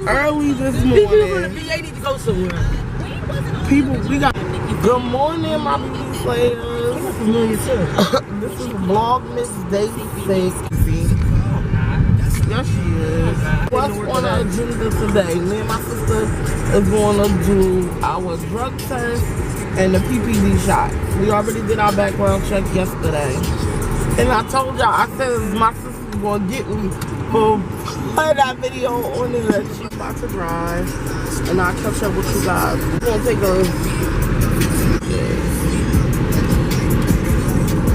early this People from the morning. VA need to go somewhere. People, we got. Good morning, my beauty slayers. This is Vlogmas Day 6. Yes, she is. What's on the agenda today? Me and my sister is going to do our drug test and the PPD shot. We already did our background check yesterday. And I told y'all, I said my sister's going to get me for that video on there. She's about to drive. And I'll catch up with you guys. We're going to take a...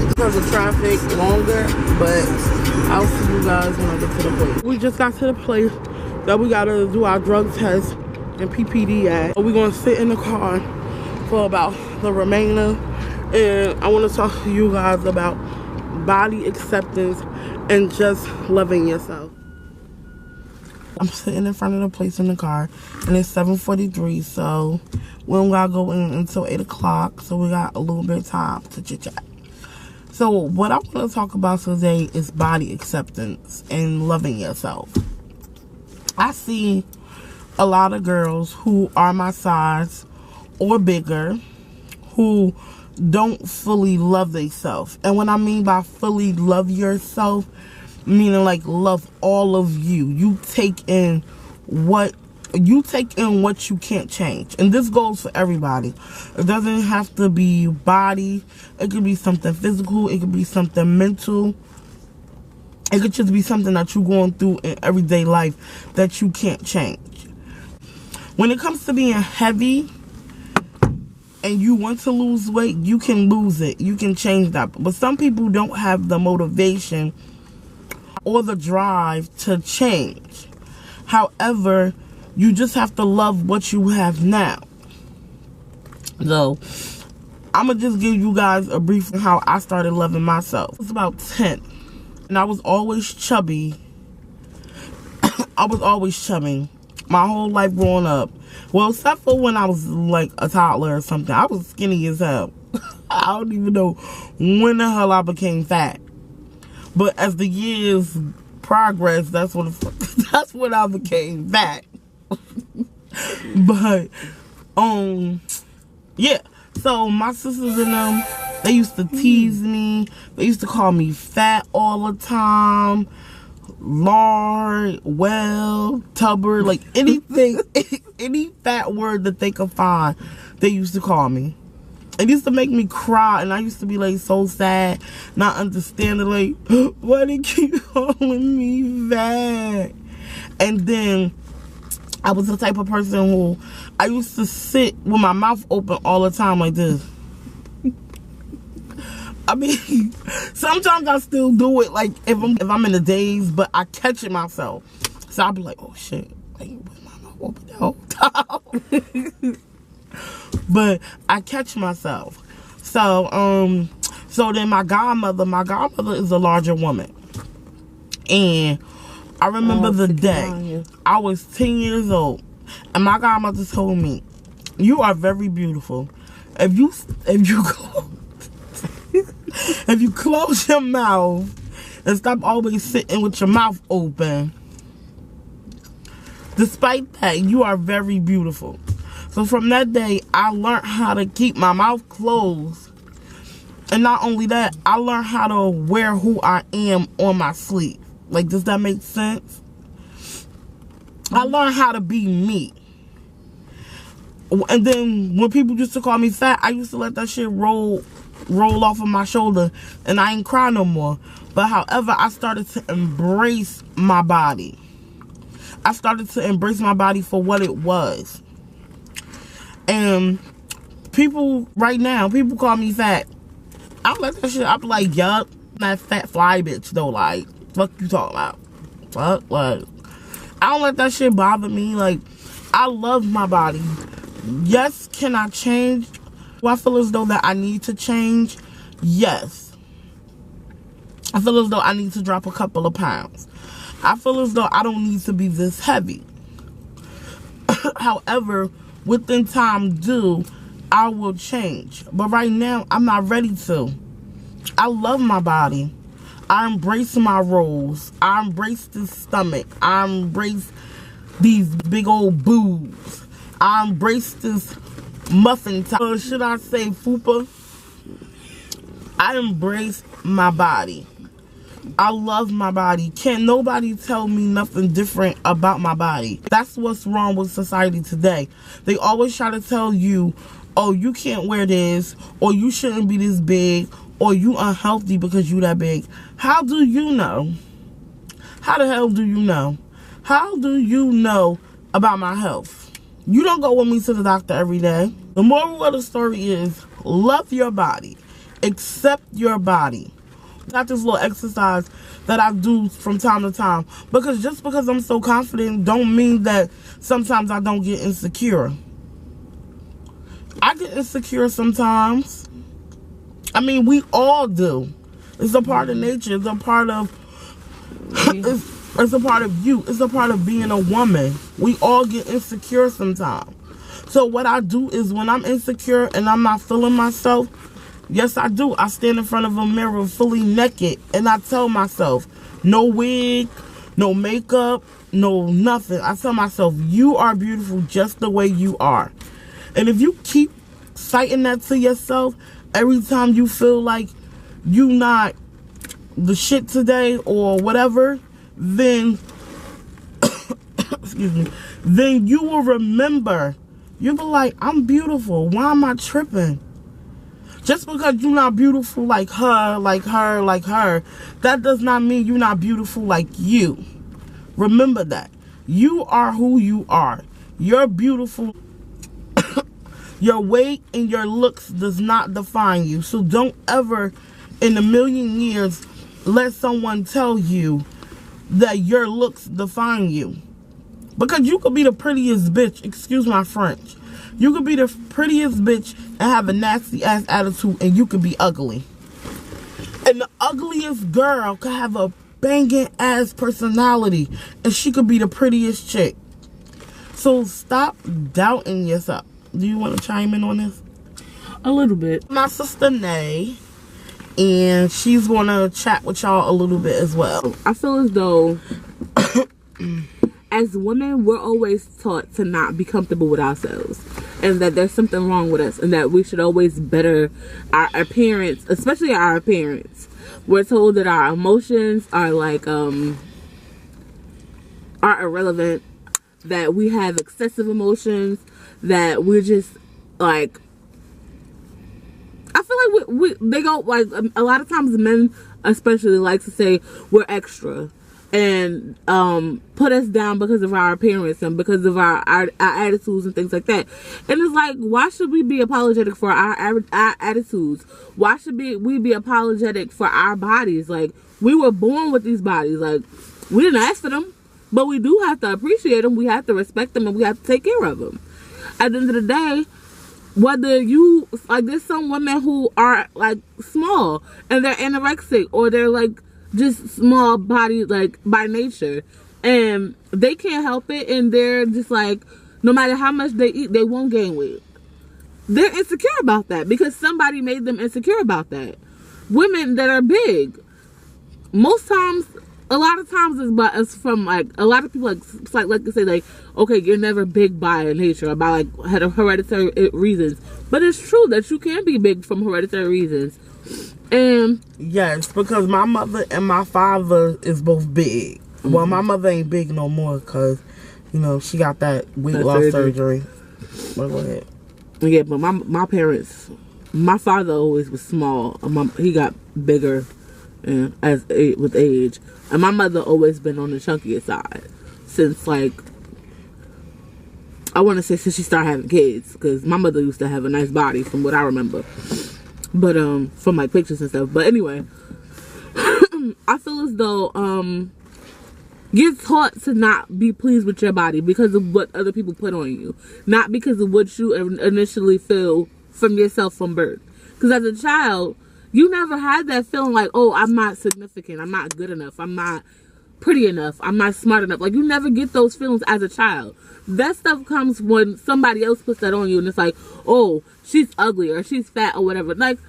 because of traffic longer, but I'll see you guys when I get to the place. We just got to the place that we gotta do our drug test and PPD at. We're gonna sit in the car for about the remainder, and I want to talk to you guys about body acceptance and just loving yourself. I'm sitting in front of the place in the car, and it's 7:43, so we don't gotta go in until 8 o'clock, so we got a little bit of time to chit chat. So what I want to talk about today is body acceptance and loving yourself. I see a lot of girls who are my size or bigger who don't fully love themselves. And what I mean by fully love yourself, meaning like love all of you. You take in what you can't change. And this goes for everybody. It doesn't have to be body. It could be something physical. It could be something mental. It could just be something that you're going through in everyday life that you can't change. When it comes to being heavy and you want to lose weight, you can lose it. You can change that. But some people don't have the motivation or the drive to change. However, you just have to love what you have now. So, I'm going to just give you guys a brief on how I started loving myself. I was about 10. And I was always chubby. I was always chubby. My whole life growing up. Well, except for when I was like a toddler or something. I was skinny as hell. I don't even know when the hell I became fat. But as the years progressed, that's when I became fat. But yeah, so my sisters and them, they used to tease me. They used to call me fat all the time, lard, well, tubber, like anything, any fat word that they could find, they used to call me. It used to make me cry, and I used to be like so sad, not understanding like, why they keep calling me fat? And then I was the type of person who I used to sit with my mouth open all the time like this. I mean, sometimes I still do it, like if I'm in a daze, but I catch it myself. So I'll be like, oh shit, like with my mouth open the whole time. But I catch myself. So so then my godmother is a larger woman, and I remember the day I was 10 years old, and my godmother told me, "You are very beautiful. If you close your mouth and stop always sitting with your mouth open, despite that, you are very beautiful." So from that day, I learned how to keep my mouth closed, and not only that, I learned how to wear who I am on my sleeve. Like, does that make sense? I learned how to be me. And then when people used to call me fat, I used to let that shit roll off of my shoulder, and I ain't cry no more. But however, I started to embrace my body. I started to embrace my body for what it was. And people right now, people call me fat. I don't let that shit, I'm like, yup, that fat fly bitch though, like, fuck you talking about? Fuck, like, I don't let that shit bother me. Like, I love my body. Yes, can I change? Do I feel as though that I need to change? Yes. I feel as though I need to drop a couple of pounds. I feel as though I don't need to be this heavy. However, within time due, I will change. But right now, I'm not ready to. I love my body. I embrace my rolls. I embrace this stomach. I embrace these big old boobs. I embrace this muffin top. Or should I say fupa? I embrace my body. I love my body. Can't nobody tell me nothing different about my body. That's what's wrong with society today. They always try to tell you, oh, you can't wear this, or you shouldn't be this big, or you unhealthy because you that big. How do you know? How the hell do you know? How do you know about my health? You don't go with me to the doctor every day. The moral of the story is, love your body. Accept your body. Got this little exercise that I do from time to time. Because just because I'm so confident don't mean that sometimes I don't get insecure. I get insecure sometimes. I mean, we all do. It's a part of nature. It's a part of it's a part of you. It's a part of being a woman. We all get insecure sometimes. So what I do is when I'm insecure and I'm not feeling myself, yes, I do. I stand in front of a mirror fully naked and I tell myself, no wig, no makeup, no nothing. I tell myself, you are beautiful just the way you are. And if you keep citing that to yourself every time you feel like you not the shit today or whatever, then excuse me, then you will remember. You'll be like, I'm beautiful. Why am I tripping? Just because you're not beautiful like her, like her, like her, that does not mean you're not beautiful like you. Remember that. You are who you are. You're beautiful. Your weight and your looks does not define you. So don't ever in a million years let someone tell you that your looks define you. Because you could be the prettiest bitch, excuse my French. You could be the prettiest bitch and have a nasty ass attitude and you could be ugly. And the ugliest girl could have a banging ass personality and she could be the prettiest chick. So stop doubting yourself. Do you want to chime in on this? A little bit. My sister Nay, and she's going to chat with y'all a little bit as well. I feel as though as women, we're always taught to not be comfortable with ourselves, and that there's something wrong with us, and that we should always better our appearance, especially our appearance. We're told that our emotions are like are irrelevant, that we have excessive emotions, that we're just like, I feel like they go like a lot of times men especially like to say we're extra and put us down because of our appearance and because of our attitudes and things like that. And it's like, why should we be apologetic for our attitudes? Why should we be apologetic for our bodies? Like, we were born with these bodies. Like, we didn't ask for them, but we do have to appreciate them. We have to respect them, and we have to take care of them. At the end of the day, whether you, like, there's some women who are like small and they're anorexic, or they're like just small body, like, by nature, and they can't help it, and they're just like, no matter how much they eat, they won't gain weight. They're insecure about that because somebody made them insecure about that. Women that are big, most times, a lot of times it's from like a lot of people like to say like, okay, you're never big by nature, or by like hereditary reasons. But it's true that you can be big from hereditary reasons. And yes, because my mother and my father is both big. Mm-hmm. Well, my mother ain't big no more because, you know, she got that weight loss surgery. But go ahead. Yeah, but my parents, my father always was small. He got bigger with age, and my mother always been on the chunkier side since, like, I want to say since she started having kids, because my mother used to have a nice body from what I remember, but from like pictures and stuff. But anyway, I feel as though you're taught to not be pleased with your body because of what other people put on you, not because of what you initially feel from yourself from birth. Because as a child, you never had that feeling like, oh, I'm not significant, I'm not good enough, I'm not pretty enough, I'm not smart enough. Like, you never get those feelings as a child. That stuff comes when somebody else puts that on you, and it's like, oh, she's ugly, or she's fat, or whatever. Like,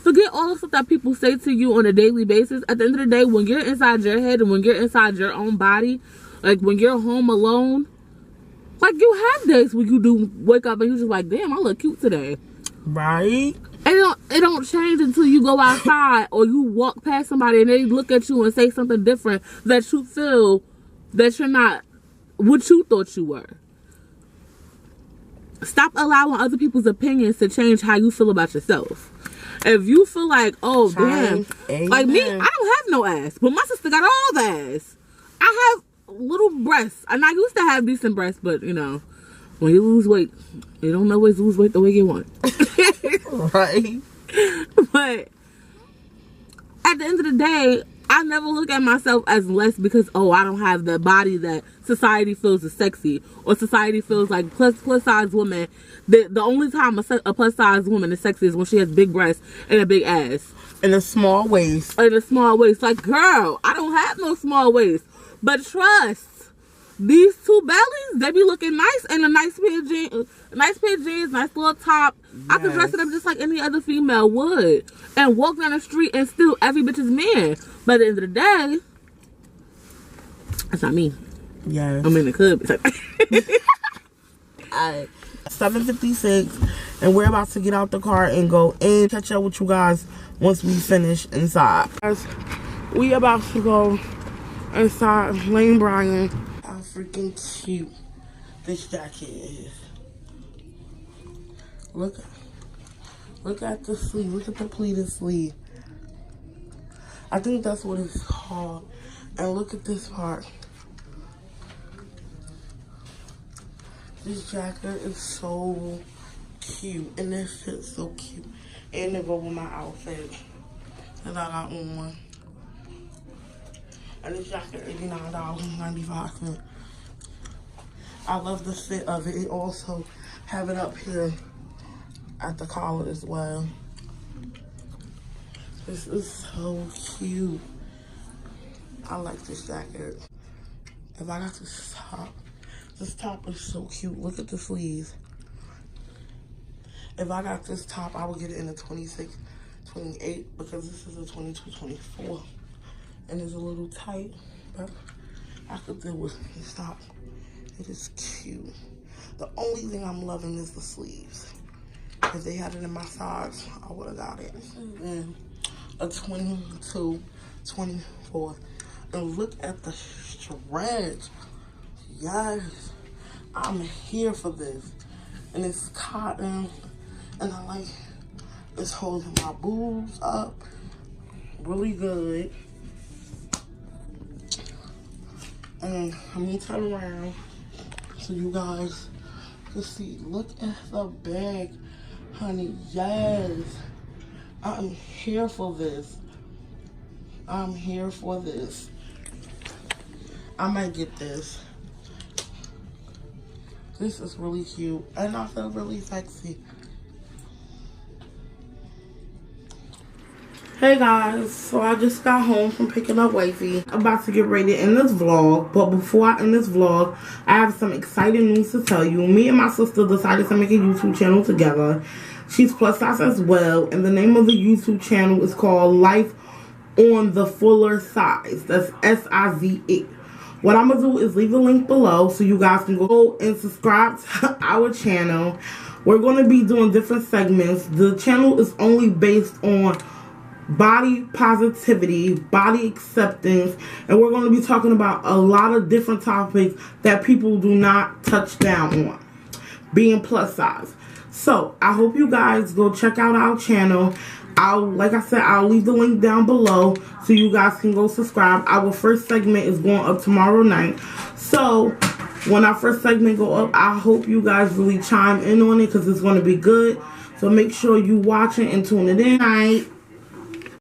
forget all the stuff that people say to you on a daily basis. At the end of the day, when you're inside your head and when you're inside your own body, like when you're home alone, Like, you have days where you do wake up and you just like, damn, I look cute today. Right? It don't change until you go outside or you walk past somebody and they look at you and say something different that you feel that you're not what you thought you were. Stop allowing other people's opinions to change how you feel about yourself. If you feel like, oh, damn. Amen. Like me, I don't have no ass. But my sister got all the ass. I have little breasts. And I used to have decent breasts, but, you know, when you lose weight, you don't always lose weight the way you want. Right. But at the end of the day, I never look at myself as less because, oh, I don't have the body that society feels is sexy, or society feels like plus size woman. The only time a plus size woman is sexy is when she has big breasts and a big ass. In a small waist. In a small waist. Like, girl, I don't have no small waist. But trust, these two bellies, they be looking nice in a nice pair of jeans, nice little top. Yes. I could dress it up just like any other female would. And walk down the street and still every bitch's man. But at the end of the day, that's not me. Yes. I mean, it could be. Alright. 7:56, and we're about to get out the car and go in. Catch up with you guys once we finish inside. Guys, we about to go inside Lane Bryant. How freaking cute this jacket is. Look at the sleeve. Look at the pleated sleeve. I think that's what it's called. And look at this part. This jacket is so cute, and this fits so cute, and it go with my outfit that I got on. And this jacket $89.95. I love the fit of it. It also have it up here at the collar as well. This is so cute. I like this jacket. If I got this top is so cute. Look at the sleeves. If I got this top, I would get it in a 26, 28, because this is a 22, 24. And it's a little tight, but I could deal with this top. It is cute. The only thing I'm loving is the sleeves. If they had it in my size, I would have got it. And a 22, 24. And look at the stretch. Yes, I'm here for this. And it's cotton, and I like it's holding my boobs up really good. And I'm gonna turn around so you guys can see. Look at the bag, honey. Yes, I'm here for this. I'm here for this. I might get this. This is really cute, and I feel really sexy. Hey guys, so I just got home from picking up Wavy. I'm about to get ready to end this vlog, but before I end this vlog, I have some exciting news to tell you. Me and my sister decided to make a YouTube channel together. She's plus size as well, and the name of the YouTube channel is called Life on the Fuller Size. That's S-I-Z-E. What I'm going to do is leave the link below so you guys can go and subscribe to our channel. We're going to be doing different segments. The channel is only based on body positivity, body acceptance, and we're going to be talking about a lot of different topics that people do not touch down on, being plus size. So, I hope you guys go check out our channel. Like I said, I'll leave the link down below so you guys can go subscribe. Our first segment is going up tomorrow night. So, when our first segment go up, I hope you guys really chime in on it because it's going to be good. So, make sure you watch it and tune it in. Night.